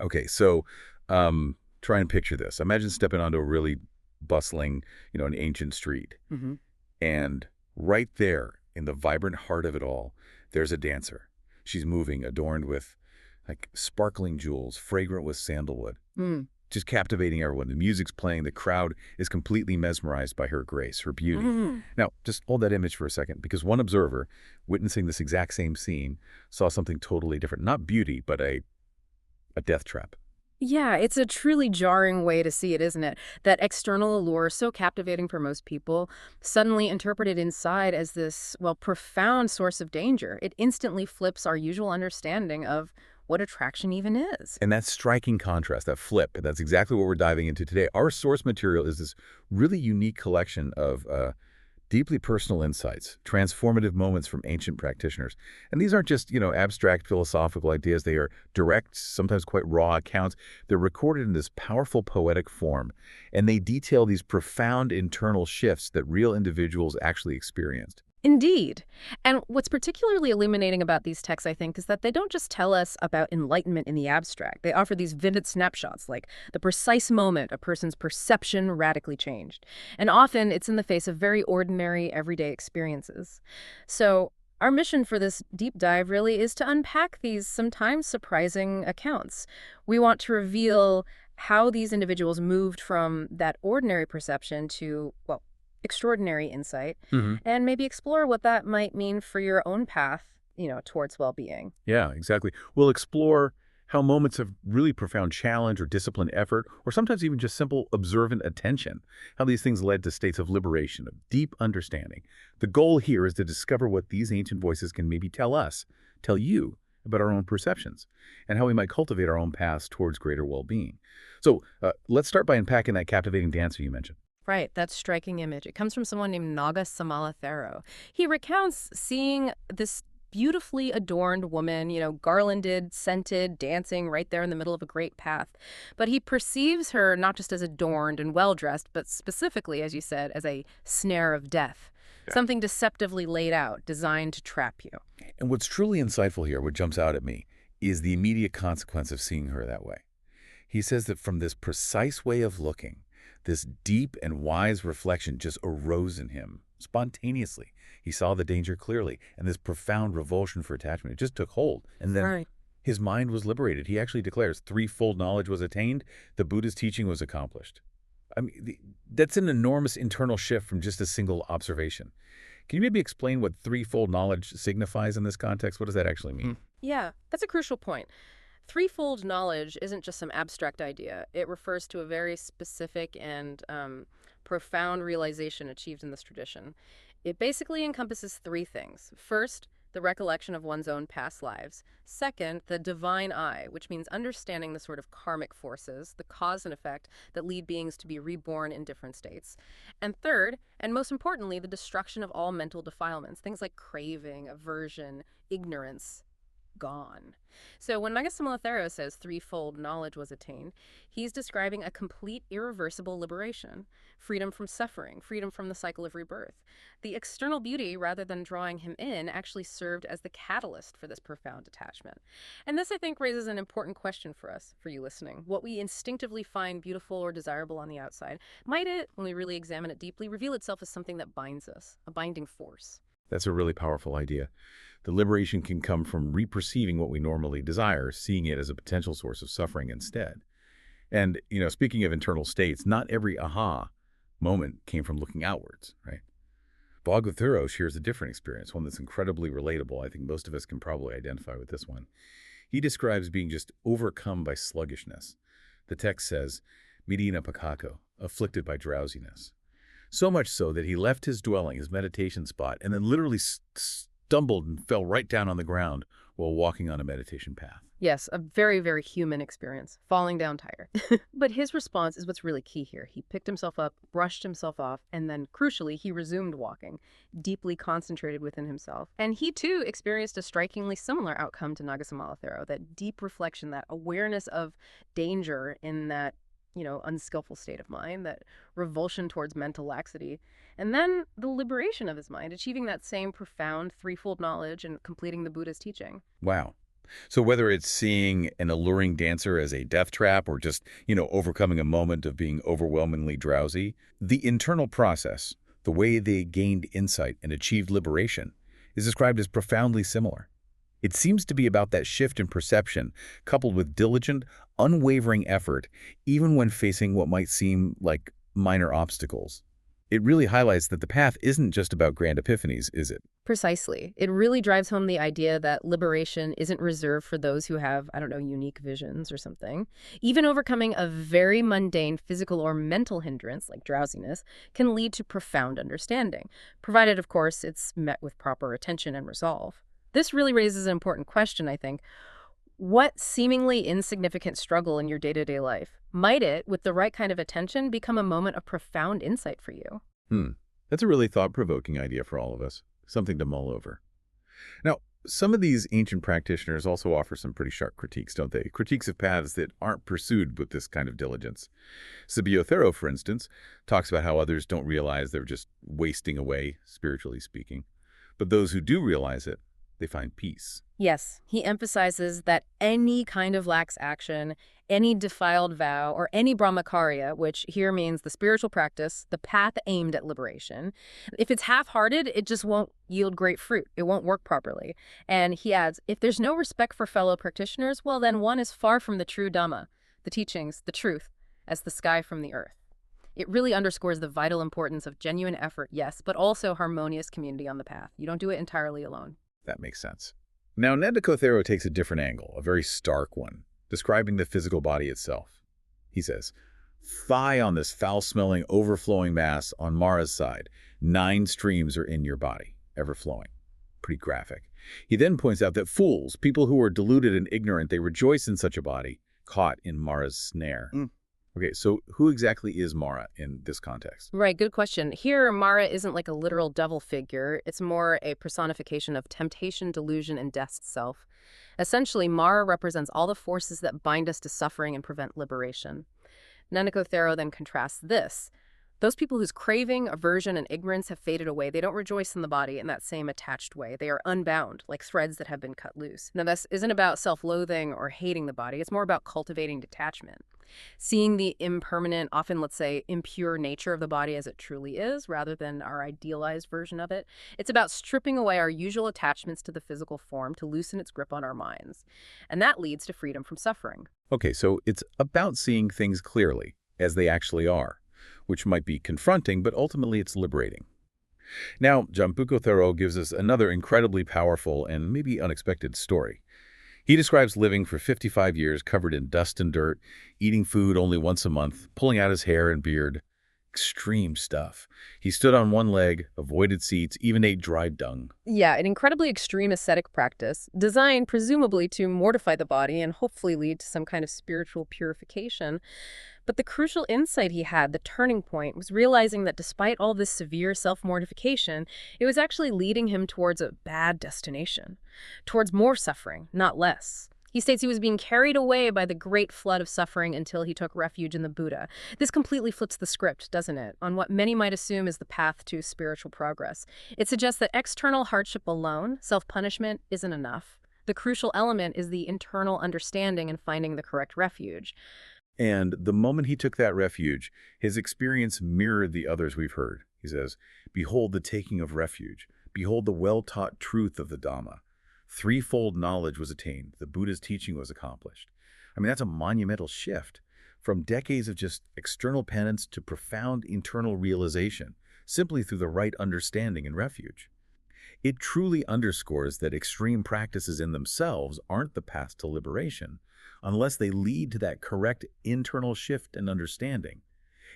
Okay, so try and picture this. Imagine stepping onto a really bustling, an ancient street. Hmm. And right there in the vibrant heart of it all, there's a dancer. She's moving, adorned with like sparkling jewels, fragrant with sandalwood, Mm. just captivating everyone. The music's playing, the crowd is completely mesmerized by her grace, her beauty. Mm. Now, just hold that image for a second, because one observer, witnessing this exact same scene, saw something totally different. Not beauty, but a death trap. Yeah, it's a truly jarring way to see it, isn't it? That external allure, so captivating for most people, suddenly interpreted inside as this, well, profound source of danger. It instantly flips our usual understanding of what attraction even is. And that striking contrast, that flip, that's exactly what we're diving into today. Our source material is this really unique collection of deeply personal insights, transformative moments from ancient practitioners. And these aren't just, abstract philosophical ideas. They are direct, sometimes quite raw accounts. They're recorded in this powerful poetic form, and they detail these profound internal shifts that real individuals actually experienced. Indeed. And what's particularly illuminating about these texts, I think, is that they don't just tell us about enlightenment in the abstract. They offer these vivid snapshots, like the precise moment a person's perception radically changed. And often it's in the face of very ordinary, everyday experiences. So our mission for this deep dive really is to unpack these sometimes surprising accounts. We want to reveal how these individuals moved from that ordinary perception to, well, extraordinary insight, Hmm. and maybe explore what that might mean for your own path, towards well-being. Yeah, exactly. We'll explore how moments of really profound challenge or disciplined effort, or sometimes even just simple observant attention, how these things led to states of liberation, of deep understanding. The goal here is to discover what these ancient voices can maybe tell us, tell you, about our own perceptions, and how we might cultivate our own paths towards greater well-being. So let's start by unpacking that captivating dancer you mentioned. Right, that striking image. It comes from someone named Naga Samalathero. He recounts seeing this beautifully adorned woman, garlanded, scented, dancing right there in the middle of a great path. But he perceives her not just as adorned and well-dressed, but specifically, as you said, as a snare of death. Yeah. Something deceptively laid out, designed to trap you. And what's truly insightful here, what jumps out at me, is the immediate consequence of seeing her that way. He says that from this precise way of looking, this deep and wise reflection just arose in him spontaneously. He saw the danger clearly, and this profound revulsion for attachment, it just took hold. And then Right. his mind was liberated. He actually declares threefold knowledge was attained, the Buddha's teaching was accomplished. I mean, that's an enormous internal shift from just a single observation. Can you maybe explain what threefold knowledge signifies in this context? What does that actually mean? Yeah, that's a crucial point. Threefold knowledge isn't just some abstract idea. It refers to a very specific and profound realization achieved in this tradition. It basically encompasses three things. First, the recollection of one's own past lives. Second, the divine eye, which means understanding the sort of karmic forces, the cause and effect that lead beings to be reborn in different states. And third, and most importantly, the destruction of all mental defilements, things like craving, aversion, ignorance, gone. So when Magasamalathero says threefold knowledge was attained, he's describing a complete irreversible liberation, freedom from suffering, freedom from the cycle of rebirth. The external beauty, rather than drawing him in, actually served as the catalyst for this profound attachment. And this, I think, raises an important question for us, for you listening. What we instinctively find beautiful or desirable on the outside, might it, when we really examine it deeply, reveal itself as something that binds us, a binding force? That's a really powerful idea. The liberation can come from reperceiving what we normally desire, seeing it as a potential source of suffering instead. And, speaking of internal states, not every aha moment came from looking outwards, right? Bhagavathuro shares a different experience, one that's incredibly relatable. I think most of us can probably identify with this one. He describes being just overcome by sluggishness. The text says, Medina Pakako, afflicted by drowsiness. So much so that he left his dwelling, his meditation spot, and then literally stumbled and fell right down on the ground while walking on a meditation path. Yes, a very, very human experience, falling down tired. But his response is what's really key here. He picked himself up, brushed himself off, and then, crucially, he resumed walking, deeply concentrated within himself. And he, too, experienced a strikingly similar outcome to Nagasamalathero, that deep reflection, that awareness of danger in that, unskillful state of mind, that revulsion towards mental laxity, and then the liberation of his mind, achieving that same profound threefold knowledge and completing the Buddha's teaching. Wow. So whether it's seeing an alluring dancer as a death trap or just, overcoming a moment of being overwhelmingly drowsy, the internal process, the way they gained insight and achieved liberation, is described as profoundly similar. It seems to be about that shift in perception, coupled with diligent, unwavering effort, even when facing what might seem like minor obstacles. It really highlights that the path isn't just about grand epiphanies, is it? Precisely. It really drives home the idea that liberation isn't reserved for those who have, I don't know, unique visions or something. Even overcoming a very mundane physical or mental hindrance, like drowsiness, can lead to profound understanding, provided, of course, it's met with proper attention and resolve. This really raises an important question, I think. What seemingly insignificant struggle in your day-to-day life, might it, with the right kind of attention, become a moment of profound insight for you? That's a really thought-provoking idea for all of us. Something to mull over. Now, some of these ancient practitioners also offer some pretty sharp critiques, don't they? Critiques of paths that aren't pursued with this kind of diligence. Thoreau, for instance, talks about how others don't realize they're just wasting away, spiritually speaking. But those who do realize it, they find peace. Yes, he emphasizes that any kind of lax action, any defiled vow, or any brahmacharya, which here means the spiritual practice, the path aimed at liberation, if it's half-hearted, it just won't yield great fruit. It won't work properly. And he adds, if there's no respect for fellow practitioners, well, then one is far from the true Dhamma, the teachings, the truth, as the sky from the earth. It really underscores the vital importance of genuine effort, yes, but also harmonious community on the path. You don't do it entirely alone. That makes sense. Now, Thoreau takes a different angle, a very stark one, describing the physical body itself. He says, "Fie on this foul-smelling, overflowing mass on Mara's side. 9 streams are in your body, ever flowing." Pretty graphic. He then points out that fools, people who are deluded and ignorant, they rejoice in such a body, caught in Mara's snare. Okay, so who exactly is Mara in this context? Right, good question. Here, Mara isn't like a literal devil figure. It's more a personification of temptation, delusion, and death itself. Essentially, Mara represents all the forces that bind us to suffering and prevent liberation. Thoreau then contrasts this. Those people whose craving, aversion, and ignorance have faded away, they don't rejoice in the body in that same attached way. They are unbound, like threads that have been cut loose. Now, this isn't about self-loathing or hating the body. It's more about cultivating detachment. Seeing the impermanent, often, let's say, impure nature of the body as it truly is, rather than our idealized version of it. It's about stripping away our usual attachments to the physical form to loosen its grip on our minds. And that leads to freedom from suffering. Okay, so it's about seeing things clearly, as they actually are, which might be confronting, but ultimately it's liberating. Now, Jampuko Thoreau gives us another incredibly powerful and maybe unexpected story. He describes living for 55 years covered in dust and dirt, eating food only once a month, pulling out his hair and beard. Extreme stuff. He stood on one leg, avoided seats, even ate dried dung. Yeah, an incredibly extreme ascetic practice, designed presumably to mortify the body and hopefully lead to some kind of spiritual purification. But the crucial insight he had, the turning point, was realizing that despite all this severe self-mortification, it was actually leading him towards a bad destination, towards more suffering, not less. He states he was being carried away by the great flood of suffering until he took refuge in the Buddha. This completely flips the script, doesn't it, on what many might assume is the path to spiritual progress. It suggests that external hardship alone, self-punishment, isn't enough. The crucial element is the internal understanding and finding the correct refuge. And the moment he took that refuge, his experience mirrored the others we've heard. He says, "Behold the taking of refuge. Behold the well-taught truth of the Dhamma. Threefold knowledge was attained. The Buddha's teaching was accomplished." I mean, that's a monumental shift from decades of just external penance to profound internal realization, simply through the right understanding and refuge. It truly underscores that extreme practices in themselves aren't the path to liberation, unless they lead to that correct internal shift and understanding.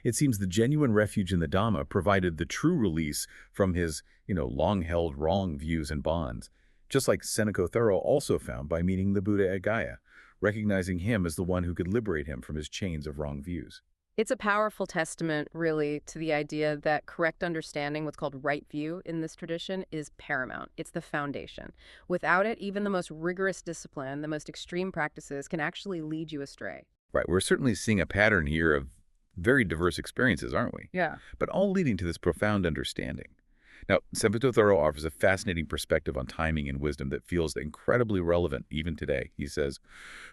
It seems the genuine refuge in the Dhamma provided the true release from his, long-held wrong views and bonds, just like Seneca Thoreau also found by meeting the Buddha at Gaya, recognizing him as the one who could liberate him from his chains of wrong views. It's a powerful testament, really, to the idea that correct understanding, what's called right view in this tradition, is paramount. It's the foundation. Without it, even the most rigorous discipline, the most extreme practices can actually lead you astray. Right, we're certainly seeing a pattern here of very diverse experiences, aren't we? Yeah. But all leading to this profound understanding. Now, Sempito Thoro offers a fascinating perspective on timing and wisdom that feels incredibly relevant even today. He says,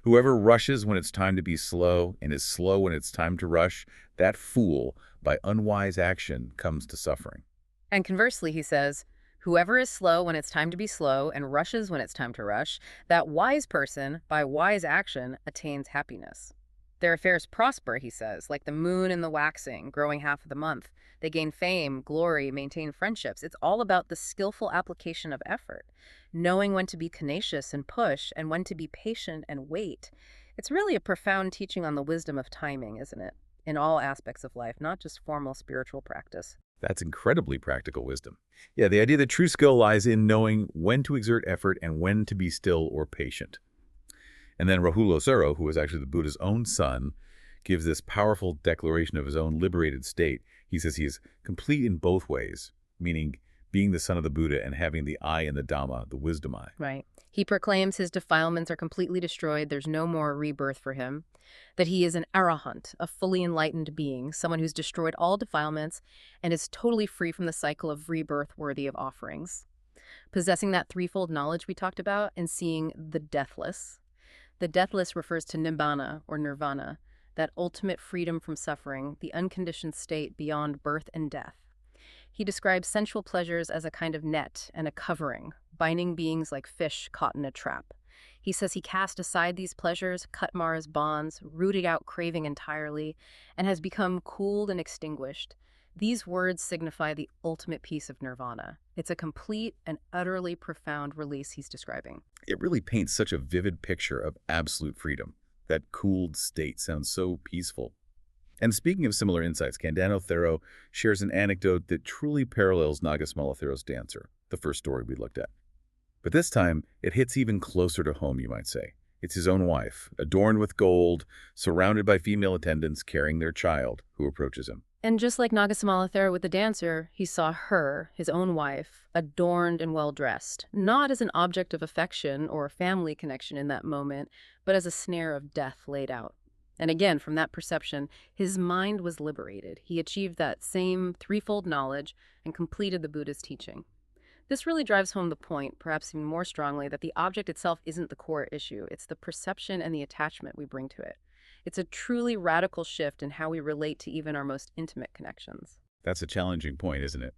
whoever rushes when it's time to be slow and is slow when it's time to rush, that fool, by unwise action, comes to suffering. And conversely, he says, whoever is slow when it's time to be slow and rushes when it's time to rush, that wise person, by wise action, attains happiness. Their affairs prosper, he says, like the moon and the waxing, growing half of the month. They gain fame, glory, maintain friendships. It's all about the skillful application of effort, knowing when to be tenacious and push, and when to be patient and wait. It's really a profound teaching on the wisdom of timing, isn't it? In all aspects of life, not just formal spiritual practice. That's incredibly practical wisdom. Yeah, the idea that true skill lies in knowing when to exert effort and when to be still or patient. And then Rahula Suro, who was actually the Buddha's own son, gives this powerful declaration of his own liberated state. He says he is complete in both ways, meaning being the son of the Buddha and having the eye in the Dhamma, the wisdom eye. Right. He proclaims his defilements are completely destroyed, there's no more rebirth for him, that he is an arahant, a fully enlightened being, someone who's destroyed all defilements and is totally free from the cycle of rebirth worthy of offerings. Possessing that threefold knowledge we talked about and seeing the deathless. The deathless refers to nibbana or nirvana, that ultimate freedom from suffering, the unconditioned state beyond birth and death. He describes sensual pleasures as a kind of net and a covering, binding beings like fish caught in a trap. He says he cast aside these pleasures, cut Mara's bonds, rooted out craving entirely, and has become cooled and extinguished. These words signify the ultimate peace of nirvana. It's a complete and utterly profound release he's describing. It really paints such a vivid picture of absolute freedom. That cooled state sounds so peaceful. And speaking of similar insights, Kandano Thero shares an anecdote that truly parallels Nagasmala Thero's dancer, the first story we looked at. But this time, it hits even closer to home, you might say. It's his own wife, adorned with gold, surrounded by female attendants carrying their child, who approaches him. And just like Nagasamala Thera with the dancer, he saw her, his own wife, adorned and well-dressed, not as an object of affection or family connection in that moment, but as a snare of death laid out. And again, from that perception, his mind was liberated. He achieved that same threefold knowledge and completed the Buddha's teaching. This really drives home the point, perhaps even more strongly, that the object itself isn't the core issue. It's the perception and the attachment we bring to it. It's a truly radical shift in how we relate to even our most intimate connections. That's a challenging point, isn't it?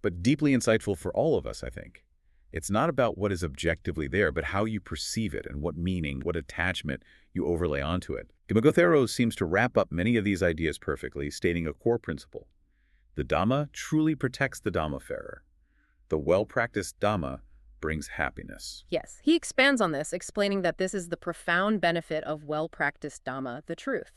But deeply insightful for all of us, I think. It's not about what is objectively there, but how you perceive it and what meaning, what attachment you overlay onto it. Imago Thero seems to wrap up many of these ideas perfectly, stating a core principle. The Dhamma truly protects the Dhammafarer. The well-practiced Dhamma brings happiness. Yes, he expands on this, explaining that this is the profound benefit of well-practiced Dhamma, the truth.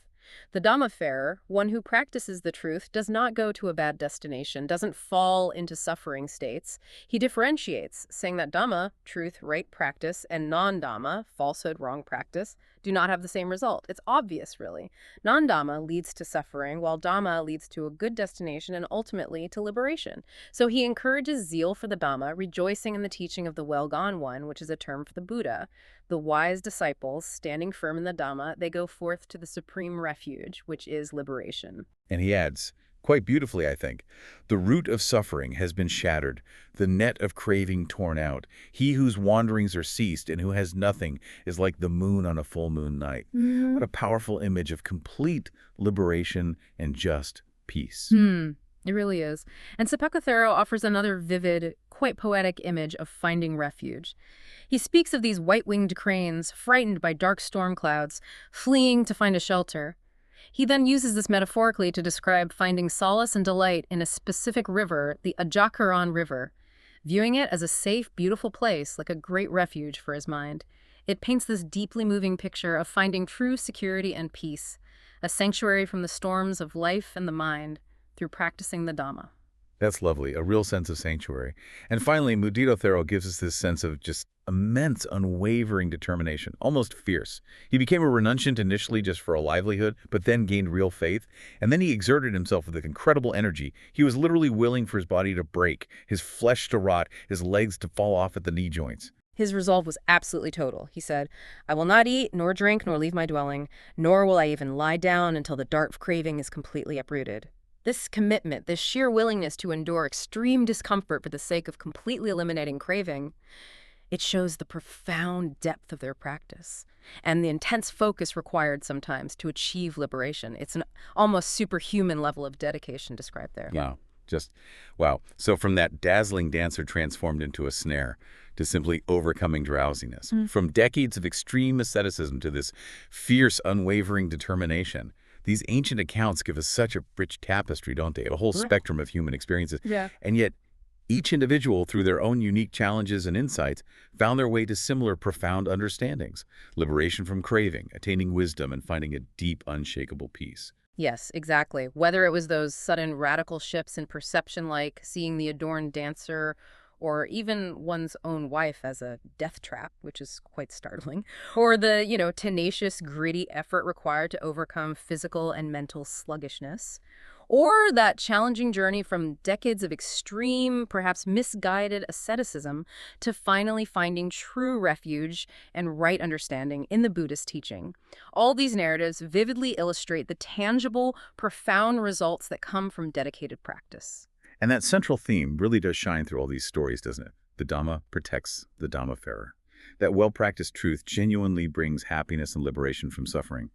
The Dhammafarer, one who practices the truth, does not go to a bad destination, doesn't fall into suffering states. He differentiates, saying that Dhamma, truth, right practice, and non-Dhamma, falsehood, wrong practice, do not have the same result. It's obvious, really. Non-Dhamma leads to suffering, while Dhamma leads to a good destination and ultimately to liberation. So he encourages zeal for the Dhamma, rejoicing in the teaching of the well-gone one, which is a term for the Buddha. The wise disciples, standing firm in the Dhamma, they go forth to the supreme refuge, which is liberation. And he adds, quite beautifully, I think, the root of suffering has been shattered, the net of craving torn out. He whose wanderings are ceased and who has nothing is like the moon on a full moon night. What a powerful image of complete liberation and just peace. It really is. And Sepakka Thero offers another vivid, quite poetic image of finding refuge. He speaks of these white-winged cranes, frightened by dark storm clouds, fleeing to find a shelter. He then uses this metaphorically to describe finding solace and delight in a specific river, the Ajacaran River, viewing it as a safe, beautiful place, like a great refuge for his mind. It paints this deeply moving picture of finding true security and peace, a sanctuary from the storms of life and the mind, through practicing the Dhamma. That's lovely, a real sense of sanctuary. And finally, Mudita Thero gives us this sense of just immense, unwavering determination, almost fierce. He became a renunciant initially just for a livelihood, but then gained real faith. And then he exerted himself with incredible energy. He was literally willing for his body to break, his flesh to rot, his legs to fall off at the knee joints. His resolve was absolutely total. He said, "I will not eat, nor drink, nor leave my dwelling, nor will I even lie down until the dark craving is completely uprooted." This commitment, this sheer willingness to endure extreme discomfort for the sake of completely eliminating craving, it shows the profound depth of their practice and the intense focus required sometimes to achieve liberation. It's an almost superhuman level of dedication described there. Wow. Just, wow. So from that dazzling dancer transformed into a snare to simply overcoming drowsiness, from decades of extreme asceticism to this fierce, unwavering determination, these ancient accounts give us such a rich tapestry, don't they? A whole spectrum of human experiences. Yeah. And yet, each individual, through their own unique challenges and insights, found their way to similar profound understandings, liberation from craving, attaining wisdom, and finding a deep, unshakable peace. Yes, exactly. Whether it was those sudden radical shifts in perception like seeing the adorned dancer or even one's own wife as a death trap, which is quite startling, or the, tenacious, gritty effort required to overcome physical and mental sluggishness, or that challenging journey from decades of extreme, perhaps misguided asceticism to finally finding true refuge and right understanding in the Buddhist teaching. All these narratives vividly illustrate the tangible, profound results that come from dedicated practice. And that central theme really does shine through all these stories, doesn't it? The Dhamma protects the Dhamma-farer. That well-practiced truth genuinely brings happiness and liberation from suffering.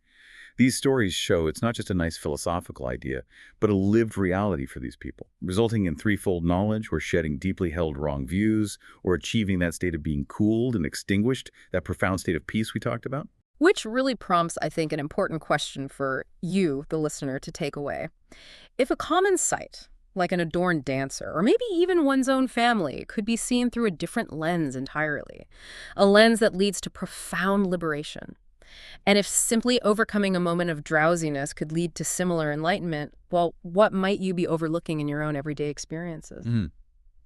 These stories show it's not just a nice philosophical idea, but a lived reality for these people, resulting in threefold knowledge or shedding deeply held wrong views or achieving that state of being cooled and extinguished, that profound state of peace we talked about. Which really prompts, I think, an important question for you, the listener, to take away. If a common sight, like an adorned dancer, or maybe even one's own family, could be seen through a different lens entirely, a lens that leads to profound liberation. And if simply overcoming a moment of drowsiness could lead to similar enlightenment, well, what might you be overlooking in your own everyday experiences?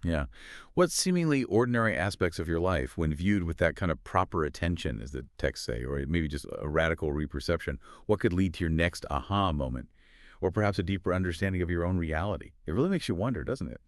Yeah. What seemingly ordinary aspects of your life, when viewed with that kind of proper attention, as the texts say, or maybe just a radical reperception, what could lead to your next aha moment? Or perhaps a deeper understanding of your own reality? It really makes you wonder, doesn't it?